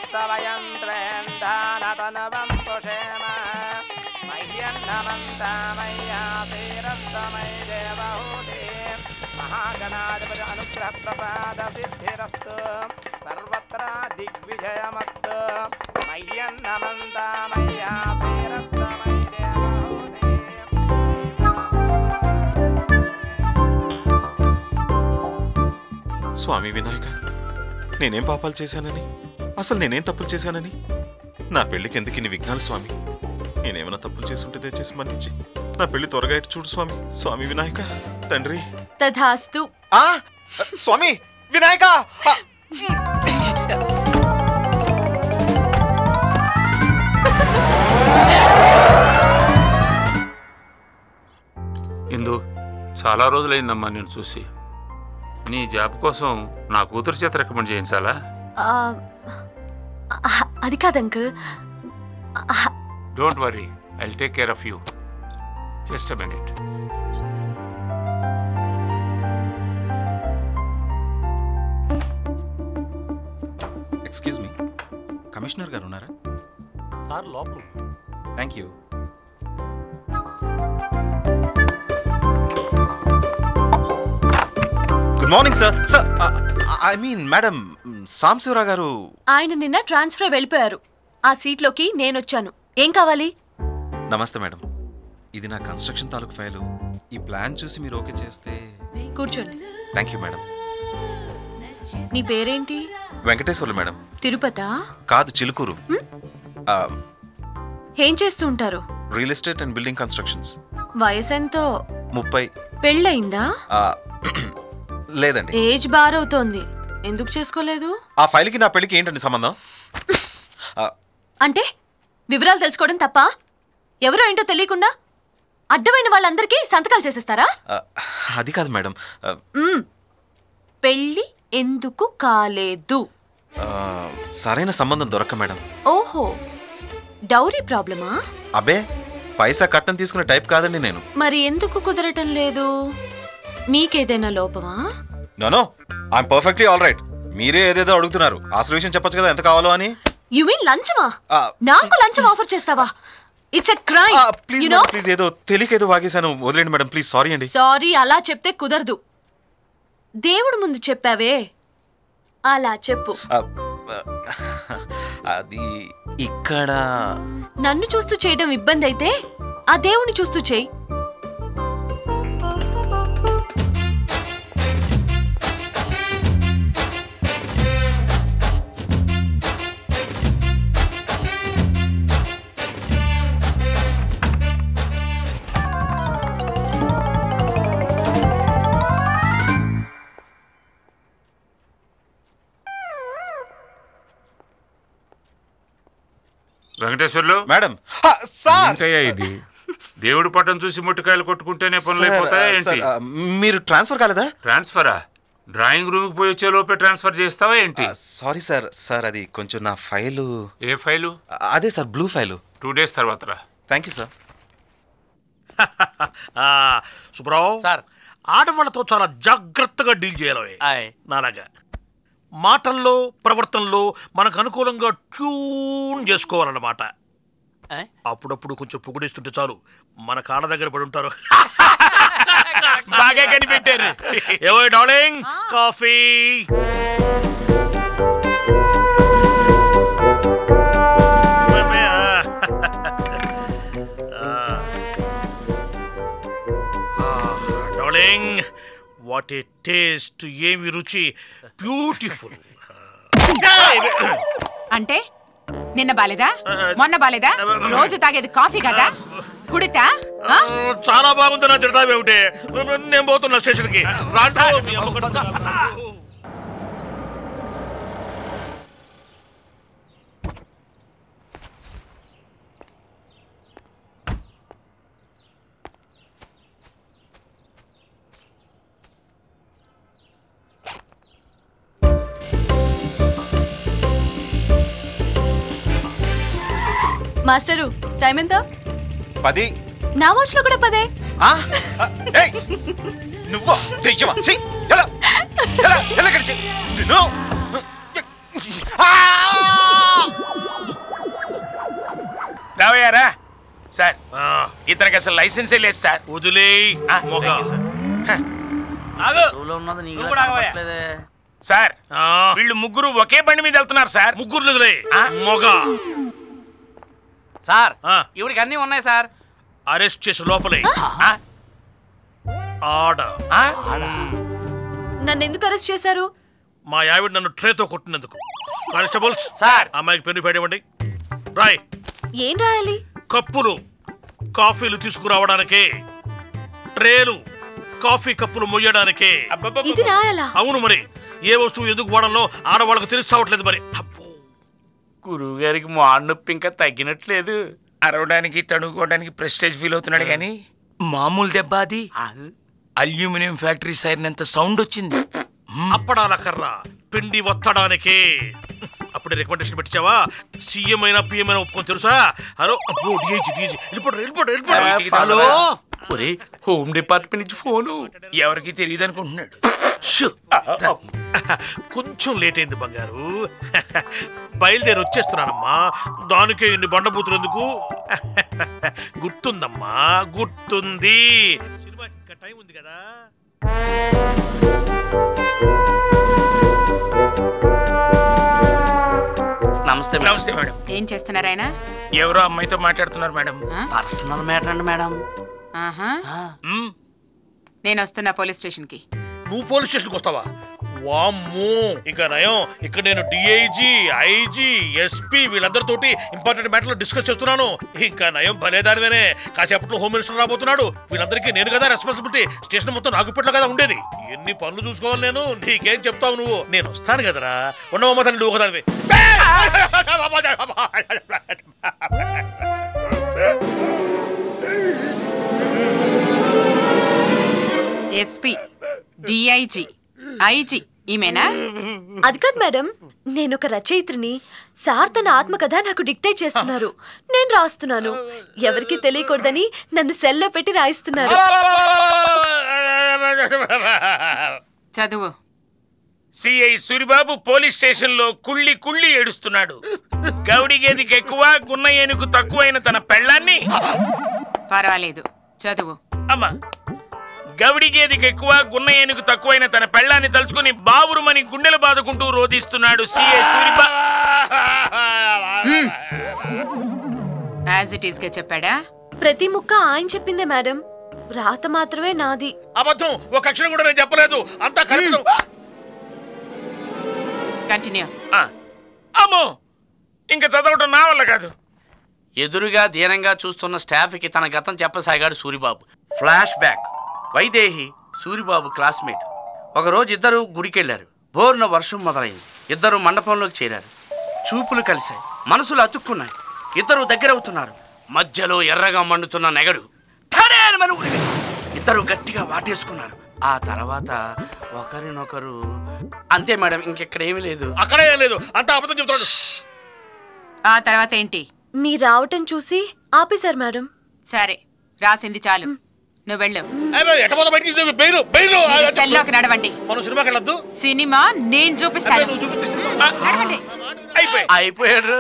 स्तवयं त्वेन्धानतनवं पुषेम मह्यन्नमन्तामय्यासेरस्तमयि देवहूते महागणाधिपति अनुग्रहप्रसादसिद्धिरस्तु सर्वत्र दिग्विजयमस्तु मह्यन्नमन्तामय्यासेरस्तमयि देवहूते స్వామి వినాయక, నేనేం పాపాలు చేశానని, అసలు నేనేం తప్పులు చేశానని, నా పెళ్లికి ఎందుకు ఇన్ని విఘ్నాలు స్వామి? నేనేమైనా తప్పులు చేసుంటే దయచేసి మన్నించి నా పెళ్లి త్వరగా ఇటు చూడు స్వామి. స్వామి వినాయక తండ్రి. తథాస్తు. స్వామి వినాయక. ఇందు, చాలా రోజులైందమ్మా నేను చూసి. నీ జాబ్ కోసం నా కూతురు చేత రికమెండ్ చేయించాలా? అది కాదు uncle. Don't worry, I will take care of you. Just a minute. Excuse me, commissioner గారు ఉన్నారా? సార్ లోపల. Thank you. Good morning sir. Sir I mean madam, Sambasivarao గారు. ఆయన నిన్న ట్రాన్స్ఫర్ వెళ్ళిపోయారు. ఆ సీట్లోకి నేనొచ్చాను. ఏం కావాలి? నమస్తే మేడం, ఇది నా కన్స్ట్రక్షన్ తాలూకు ఫైలు. ఈ ప్లాన్ చూసి మీరు ఓకే చేస్తే. కూర్చోండి. Thank you madam. నీ పేరేంటి? వెంకటేశ్వర్లు మేడం. తిరుపతా? కాదు, చిలుకూరు. ఏం చేస్తూ ఉంటారు? Real estate and building constructions. వయసెంతో? 30. పెళ్ళయిందా? లేదండి. ఏజ్ బారవుతోంది. ఎందుకు చేసుకోలేదు? ఆ ఫైల్కి నా పెళ్లికి ఏంటండి సంబంధం? అంటే వివరాలు తెలుసుకోవడం తప్ప? ఎవరో ఏంటో తెలియకుండా అడ్డమైన వాళ్ళందరికీ సంతకాలు చేసేస్తారా? అది కాదు మేడం. పెళ్ళి ఎందుకు కాలేదు? సరైన సంబంధం దొరక్క మేడం. ఓహో, డౌరీ ప్రాబ్లమా? అబే, పైసా కట్నం తీసుకునే టైప్ కాదండి నేను. మరి ఎందుకు కుదరటం లేదు? మీకేదైనా లోపమా? No, I'm perfectly all right. మీరే ఏదేదో అడుగుతున్నారు. అసలు విషయం చెప్పొచ్చు కదా, ఎంత కావాలో అని. యు మీన్ లంచమా? నాకు లంచం ఆఫర్ చేస్తావా? It's a crime. ప్లీజ్ ఏదో తెలియకేదో వాగేశాను, వదిలేండి మేడం ప్లీజ్. సారీ అండి. సారీ అలా చెప్తే కుదరదు. దేవుడు ముందు చెప్పావే, అలా చెప్పు. అది ఇక్కడ నన్ను చూస్తూ చేయడం ఇబ్బంది అయితే ఆ దేవుణ్ణి చూస్తూ చేయి. వెంకటేశ్వర్లు మేడం. ఇది దేవుడి పట్టం చూసి ముట్టికాయలు కొట్టుకుంటేనే పనులు అయిపోతాయా ఏంటి? మీరు ట్రాన్స్ఫర్ కాలేదా? ట్రాన్స్ఫరా? డ్రాయింగ్ రూమ్ కి పోయి వచ్చే లోపే ట్రాన్స్ఫర్ చేస్తావా ఏంటి? Sorry sir. సార్ అది కొంచెం నా ఫైలు. ఏ ఫైలు? అదే సార్, బ్లూ ఫైలు. 2 days తర్వాత రా. Thank you sir. Subrao sir, ఆడవాళ్ళతో చాలా జాగ్రత్తగా డీల్ చేయాలి. నాలాగా మాటల్లో ప్రవర్తనలో మనకు అనుకూలంగా ట్యూన్ చేసుకోవాలన్నమాట. అప్పుడప్పుడు కొంచెం పొగిడిస్తుంటే చాలు, మన కాళ్ళ దగ్గర పడి ఉంటారు. బాగా కనిపెట్టారు. ఏవో darling, coffee. Darling, what a taste, ఏమి రుచి, బ్యూటిఫుల్. అంటే నిన్న బాలేదా, మొన్న బాలేదా? రోజు తాగేది కాఫీ కదా, కుడితా? చాలా బాగుంది. నా తిడతావేమిటే? నేను పోతున్నా స్టేషన్కి. మాస్టరు, టైం ఎంత? 10. నా వాచ్ లో కూడా 10. నువ్వు దెయ్యమా? చెయ్, ఎలా ఎలా ఎలా కడిచి. ఇతనికి అసలు లైసెన్సే లేదు సార్. వదిలే మొగ సార్ వీళ్ళు ముగ్గురు ఒకే బండి మీద వెళ్తున్నారు సార్. ముగ్గురు వదిలే మొగ సార్ ఇవిడికి అన్నీ ఉన్నాయి సార్. అరెస్ట్ చేసి లోపలే ఆడ. నన్ను ఎందుకు అరెస్ట్ చేశారు? మా ఆవిడ నన్ను ట్రేతో కొట్టినందుకు. కానిస్టేబుల్స్ సార్ అమ్మాయికి పెన్ను పెట్టివ్వండి. రాయ్. ఏం రాయాలి? కప్పులు కాఫీలు తీసుకురావడానికే, ట్రేలు కాఫీ కప్పులు మొయ్యడానికే. ఇది రాయాలా? అవును, మరి ఏ వస్తువు ఎందుకు వాడాలో ఆడవాళ్ళకు తెలిసి రావట్లేదు మరి. గురువు గారికి మాడు నొప్పి ఇంకా తగ్గినట్లేదు. అరవడానికి తడుకోవడానికి ప్రెస్టేజ్ ఫీల్ అవుతున్నాడు కానీ మామూలు దెబ్బ అది. అల్యూమినియం ఫ్యాక్టరీ సైరనంత సౌండ్ వచ్చింది. అప్పడాల కర్ర పిండి వత్తడానికే. అప్పుడే రికమెండేషన్ పెట్టించావా? సీఎం అయినా పిఎం అయినా ఒప్పుకొని తెలుసా? హలో హలో, హోమ్ డిపార్ట్మెంట్ నుంచి ఫోను. ఎవరికి తెలియదు అనుకుంటున్నాడు. కొంచెం లేట్ అయింది బంగారు. బయలుదేరి వచ్చేస్తున్నానమ్మా. దానికే ఇన్ని బండబూతులు ఎందుకు? గుర్తుందమ్మా, గుర్తుంది. సినిమాకి ఇంకా టైం ఉంది కదా. నమస్తే. నమస్తే మేడం. ఏం చేస్తున్నారు ఆయన? ఎవరో అమ్మాయితో మాట్లాడుతున్నారు మేడం. పర్సనల్ మ్యాటర్ అండి మేడం. నేను వస్తున్నా పోలీస్ స్టేషన్ కి. నువ్వు పోలీస్ స్టేషన్కి వస్తావా? వామ్మో, ఇంకా నయం. ఇక్కడ నేను డిఐజీ, ఐజీ, ఎస్పీ వీళ్ళందరితోటి ఇంపార్టెంట్ మ్యాటర్లు డిస్కస్ చేస్తున్నాను. ఇంకా నయం భలేదానివేనే. కాసేపట్లో హోమ్ మినిస్టర్ రాబోతున్నాడు. వీళ్ళందరికీ నేను కదా రెస్పాన్సిబిలిటీ. స్టేషన్ మొత్తం నాగుపెట్లో కదా ఉండేది. ఎన్ని పనులు చూసుకోవాలి నేను. నీకేం చెప్తావు నువ్వు? నేను వస్తాను కదరా. ఉండవమ్మ తల్లి, నువ్వు ఒకదానివి. ఎస్పీ, డిఐజీ, ఐజీ ఈమెనా? అది కాదు మేడం, నేను ఒక రచయిత్రిని. సార్ తన ఆత్మకథ నాకు డిక్టేట్ చేస్తున్నారు. నేను రాస్తున్నాను. ఎవరికి తెలియకూడదని నన్ను సెల్లో పెట్టి రాయిస్తున్నారు. చదువు. సిఐ సూరిబాబు పోలీస్ స్టేషన్ లో కుళ్ళి కుళ్ళి ఏడుస్తున్నాడు. గౌడి గేదికి ఎక్కువ, గున్న ఏనుగు తక్కువైన తన పెళ్ళాన్ని. పర్వాలేదు, చదువు. అమ్మా, గౌడి గేదికి ఎక్కువ, గున్న ఏనుగు తక్కువైన తన పెళ్ళాన్ని తలుచుకుని బావురుమని గుండెలు బాదుకుంటూ రోధిస్తున్నాడు CI Suribabu. As it is గా చెప్పాడా? ప్రతి ముక్క ఆయన చెప్పిందే మేడం. రాత మాత్రమే నాది. అబద్ధం. ఒక అక్షరం కూడా నేను చెప్పలేదు. అంతా కరెక్ట్. కంటిన్యూ. అమ్మో, ఇంకా చదవటం నా వల్ల కాదు. ఎదురుగా దీనంగా చూస్తున్న స్టాఫ్కి తన గతం చెప్పసాగాడు Suribabu. Flashback. Vaidehi Suribabu classmate. ఒకరోజు ఇద్దరు గుడికెళ్లారు. బోర్న వర్షం మొదలైంది. ఇద్దరు మండపంలోకి చేరారు. చూపులు కలిశాయి, మనసులు అతుక్కున్నాయి. ఇద్దరు దగ్గరవుతున్నారు. మధ్యలో ఎర్రగా మండుతున్న నెగడు ఇద్దరు గట్టిగా వాటేసుకున్నారు. ఆ తర్వాత ఒకరినొకరు. అంతే మేడం, ఇంకెక్కడ ఏమీ లేదు. అక్కడే లేదు, అంతా అబద్ధం చెప్తాడు. ఆ తర్వాత ఏంటి? మీ రావటం చూసి ఆపేశారు మేడం. సరే, రాసింది చాలు. నువ్వు వెళ్ళు. సెల్లోకి నడవండి. మనం సినిమాకి వెళ్ళొద్దు. సినిమా నేను చూపిస్తాను. నువ్వు చూపిస్తే అయిపోయాడు.